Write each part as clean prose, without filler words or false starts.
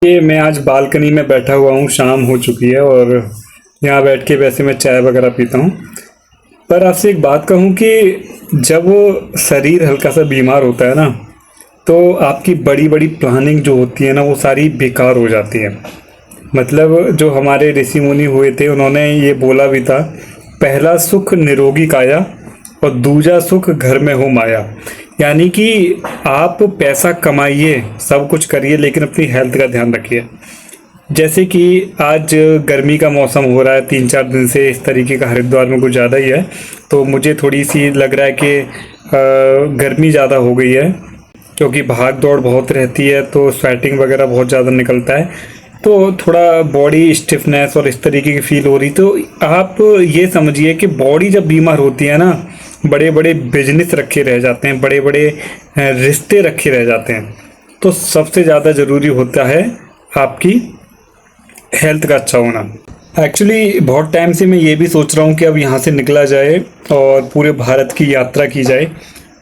ये मैं आज बालकनी में बैठा हुआ हूँ। शाम हो चुकी है और यहाँ बैठ के वैसे मैं चाय वगैरह पीता हूँ। पर आपसे एक बात कहूँ कि जब वो शरीर हल्का सा बीमार होता है ना, तो आपकी बड़ी बड़ी प्लानिंग जो होती है ना, वो सारी बेकार हो जाती है। मतलब जो हमारे ऋषि मुनि हुए थे, उन्होंने ये बोला भी था, पहला सुख निरोगी काया और दूजा सुख घर में हो माया। यानी कि आप पैसा कमाइए, सब कुछ करिए, लेकिन अपनी हेल्थ का ध्यान रखिए। जैसे कि आज गर्मी का मौसम हो रहा है, 3-4 दिन से इस तरीके का हरिद्वार में कुछ ज़्यादा ही है, तो मुझे थोड़ी सी लग रहा है कि गर्मी ज़्यादा हो गई है, क्योंकि भाग दौड़ बहुत रहती है, तो स्वेटिंग वगैरह बहुत ज़्यादा निकलता है, तो थोड़ा बॉडी स्टिफनेस और इस तरीके की फील हो रही। तो आप ये समझिए कि बॉडी जब बीमार होती है ना, बड़े बड़े बिजनेस रखे रह जाते हैं, बड़े बड़े रिश्ते रखे रह जाते हैं। तो सबसे ज़्यादा ज़रूरी होता है आपकी हेल्थ का अच्छा होना। एक्चुअली बहुत टाइम से मैं ये भी सोच रहा हूँ कि अब यहाँ से निकला जाए और पूरे भारत की यात्रा की जाए।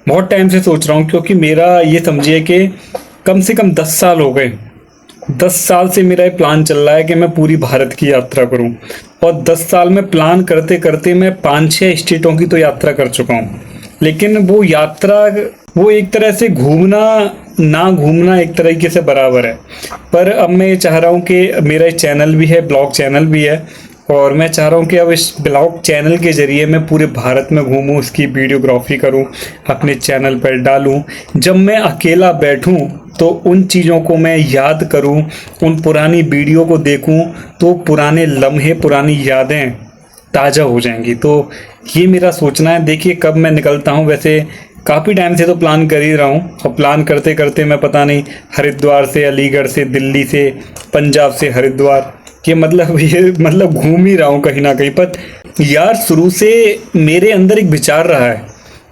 बहुत टाइम से सोच रहा हूँ, क्योंकि मेरा ये समझिए कि कम से कम 10 साल हो गए। 10 साल से मेरा ये प्लान चल रहा है कि मैं पूरी भारत की यात्रा करूं, और 10 साल में प्लान करते करते मैं 5-6 स्टेटों की तो यात्रा कर चुका हूं। लेकिन वो यात्रा, वो एक तरह से घूमना ना घूमना एक तरीके से बराबर है। पर अब मैं ये चाह रहा हूँ कि मेरा चैनल भी है, ब्लॉग चैनल भी है, और मैं चाह रहा हूँ कि अब इस ब्लॉग चैनल के ज़रिए मैं पूरे भारत में घूमूं, उसकी वीडियोग्राफी करूं, अपने चैनल पर डालूं। जब मैं अकेला बैठूं तो उन चीज़ों को मैं याद करूं, उन पुरानी वीडियो को देखूं, तो पुराने लम्हे, पुरानी यादें ताज़ा हो जाएंगी। तो ये मेरा सोचना है। देखिए कब मैं निकलता हूँ। वैसे काफ़ी टाइम से तो प्लान कर ही रहा हूँ, और प्लान करते करते मैं पता नहीं हरिद्वार से अलीगढ़ से दिल्ली से पंजाब से हरिद्वार, ये मतलब घूम ही रहा हूँ कहीं ना कहीं। पर यार शुरू से मेरे अंदर एक विचार रहा है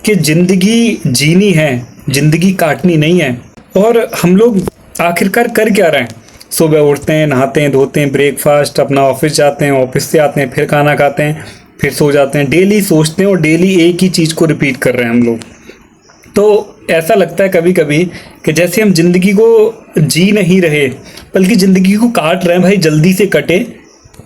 कि ज़िंदगी जीनी है, ज़िंदगी काटनी नहीं है। और हम लोग आखिरकार कर क्या रहे हैं? सुबह उठते हैं, नहाते हैं, धोते हैं, ब्रेकफास्ट, अपना ऑफिस जाते हैं, ऑफिस से आते हैं, फिर खाना खाते हैं, फिर सो जाते हैं। डेली सोचते हैं और डेली एक ही चीज़ को रिपीट कर रहे हैं हम लोग। तो ऐसा लगता है कभी कभी कि जैसे हम ज़िंदगी को जी नहीं रहे, बल्कि ज़िंदगी को काट रहे हैं। भाई जल्दी से कटे,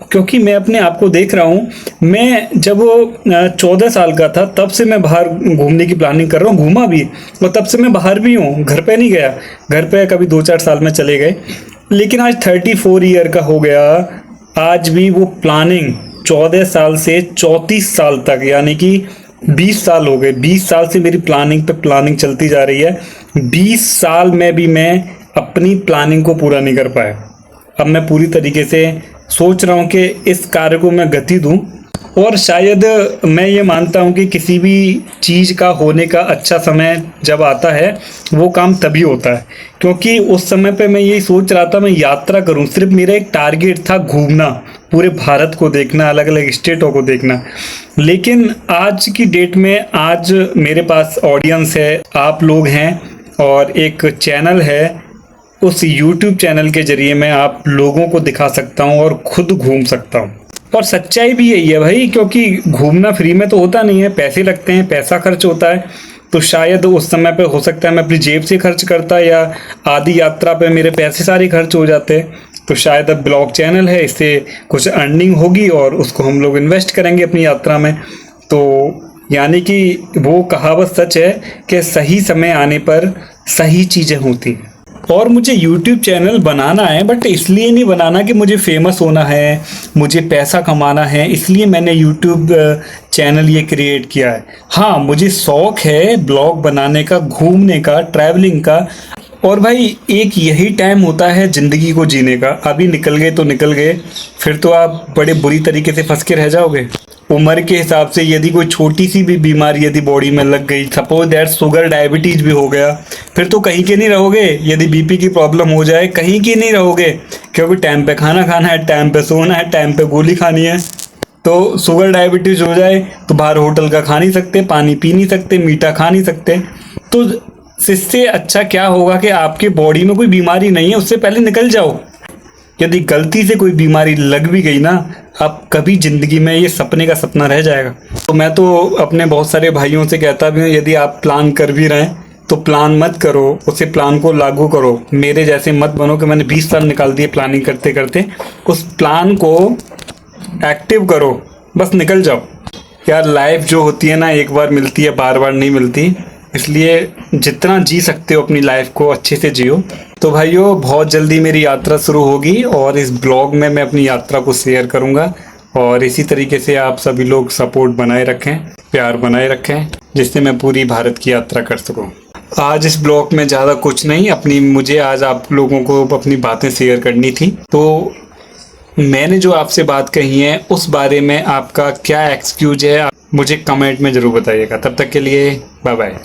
क्योंकि मैं अपने आप को देख रहा हूँ। मैं जब वो 14 साल का था, तब से मैं बाहर घूमने की प्लानिंग कर रहा हूँ, घूमा भी, और तब से मैं बाहर भी हूँ, घर पे नहीं गया। घर पे कभी 2-4 साल में चले गए, लेकिन आज 34 ईयर का हो गया, आज भी वो प्लानिंग 14 साल से 34 साल तक, यानी कि 20 साल हो गए। 20 साल से मेरी प्लानिंग पे प्लानिंग चलती जा रही है। 20 साल में भी मैं अपनी प्लानिंग को पूरा नहीं कर पाया। अब मैं पूरी तरीके से सोच रहा हूँ कि इस कार्य को मैं गति दूँ, और शायद मैं ये मानता हूँ कि किसी भी चीज़ का होने का अच्छा समय जब आता है, वो काम तभी होता है। क्योंकि उस समय पे मैं यही सोच रहा था, मैं यात्रा करूँ, सिर्फ मेरा एक टारगेट था घूमना, पूरे भारत को देखना, अलग अलग स्टेटों को देखना। लेकिन आज की डेट में, आज मेरे पास ऑडियंस है, आप लोग हैं, और एक चैनल है। उस YouTube चैनल के जरिए मैं आप लोगों को दिखा सकता हूँ और खुद घूम सकता हूँ। और सच्चाई भी यही है भाई, क्योंकि घूमना फ्री में तो होता नहीं है, पैसे लगते हैं, पैसा खर्च होता है। तो शायद उस समय पे हो सकता है मैं अपनी जेब से खर्च करता, या आधी यात्रा पे मेरे पैसे सारे खर्च हो जाते। तो शायद अब ब्लॉग चैनल है, इससे कुछ अर्निंग होगी और उसको हम लोग इन्वेस्ट करेंगे अपनी यात्रा में। तो यानी कि वो कहावत सच है कि सही समय आने पर सही चीज़ें होती हैं। और मुझे YouTube चैनल बनाना है, बट इसलिए नहीं बनाना कि मुझे फेमस होना है, मुझे पैसा कमाना है, इसलिए मैंने YouTube चैनल ये क्रिएट किया है। हाँ, मुझे शौक़ है ब्लॉग बनाने का, घूमने का, ट्रैवलिंग का। और भाई एक यही टाइम होता है ज़िंदगी को जीने का। अभी निकल गए तो निकल गए, फिर तो आप बड़े बुरी तरीके से फंस के रह जाओगे। उम्र के हिसाब से यदि कोई छोटी सी भी बीमारी यदि बॉडी में लग गई, सपोज दैट शुगर डायबिटीज़ भी हो गया, फिर तो कहीं के नहीं रहोगे। यदि बीपी की प्रॉब्लम हो जाए, कहीं की नहीं रहोगे, क्योंकि टाइम पे खाना खाना है, टाइम पे सोना है, टाइम पे गोली खानी है। तो शुगर डायबिटीज़ हो जाए तो बाहर होटल का खा नहीं सकते, पानी पी नहीं सकते, मीठा खा नहीं सकते। तो इससे अच्छा क्या होगा कि आपके बॉडी में कोई बीमारी नहीं है, उससे पहले निकल जाओ। यदि गलती से कोई बीमारी लग भी गई ना, आप कभी ज़िंदगी में ये सपने का सपना रह जाएगा। तो मैं तो अपने बहुत सारे भाइयों से कहता भी हूँ, यदि आप प्लान कर भी रहे हैं तो प्लान मत करो, उसे प्लान को लागू करो। मेरे जैसे मत बनो कि मैंने 20 साल निकाल दिए प्लानिंग करते करते। उस प्लान को एक्टिव करो, बस निकल जाओ। यार लाइफ जो होती है ना, एक बार मिलती है, बार बार नहीं मिलती। इसलिए जितना जी सकते हो अपनी लाइफ को अच्छे से जियो। तो भाइयों, बहुत जल्दी मेरी यात्रा शुरू होगी और इस ब्लॉग में मैं अपनी यात्रा को शेयर करूंगा। और इसी तरीके से आप सभी लोग सपोर्ट बनाए रखें, प्यार बनाए रखें, जिससे मैं पूरी भारत की यात्रा कर सकूं। आज इस ब्लॉग में ज़्यादा कुछ नहीं, मुझे आज आप लोगों को अपनी बातें शेयर करनी थी। तो मैंने जो आपसे बात कही है उस बारे में आपका क्या एक्सक्यूज है, मुझे कमेंट में ज़रूर बताइएगा। तब तक के लिए बाय बाय।